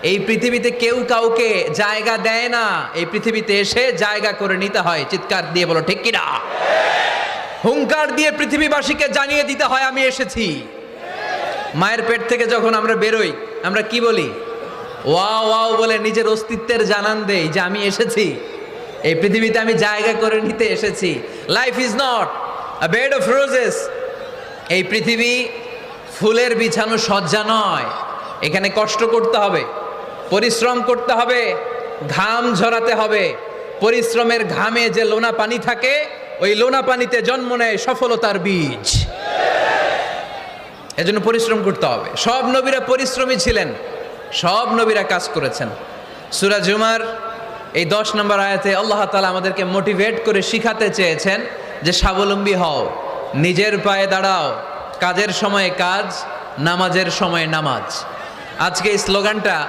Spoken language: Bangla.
এই পৃথিবীতে কেউ কাউকে জায়গা দেয় না, এই পৃথিবীতে এসে জায়গা করে নিতে হয়। চিৎকার দিয়ে বলো ঠিক কিনা? হুঙ্কার দিয়ে পৃথিবীবাসীকে জানিয়ে দিতে হয় আমি এসেছি। মায়ের পেট থেকে যখন আমরা বেরোই আমরা কি বলি? ওয়াও ওয়াও বলে নিজের অস্তিত্বের জানান দেই যে আমি এসেছি, এই পৃথিবীতে আমি জায়গা করে নিতে এসেছি। Life is not a bed of roses. এই পৃথিবী ফুলের বিছানো সজ্জা নয়। এখানে কষ্ট করতে হবে, পরিশ্রম করতে হবে, ঘাম ঝরাতে হবে। পরিশ্রমের ঘামে যে লোনা পানি থাকে, ওই লোনা পানিতে জন্ম নেয় সফলতার বীজ। এজন্য পরিশ্রম করতে হবে। সব নবীরা পরিশ্রমী ছিলেন, সব নবীরা কাজ করেছেন। সূরা জুমার এই 10 নম্বর আয়াতে আল্লাহ তাআলা আমাদেরকে মোটিভেট করে শিখাতে চেয়েছেন যে স্বাবলম্বী হও, নিজের পায়ে দাঁড়াও, কাজের সময়ে কাজ, নামাজের সময়ে নামাজ। আজকে এই স্লোগানটা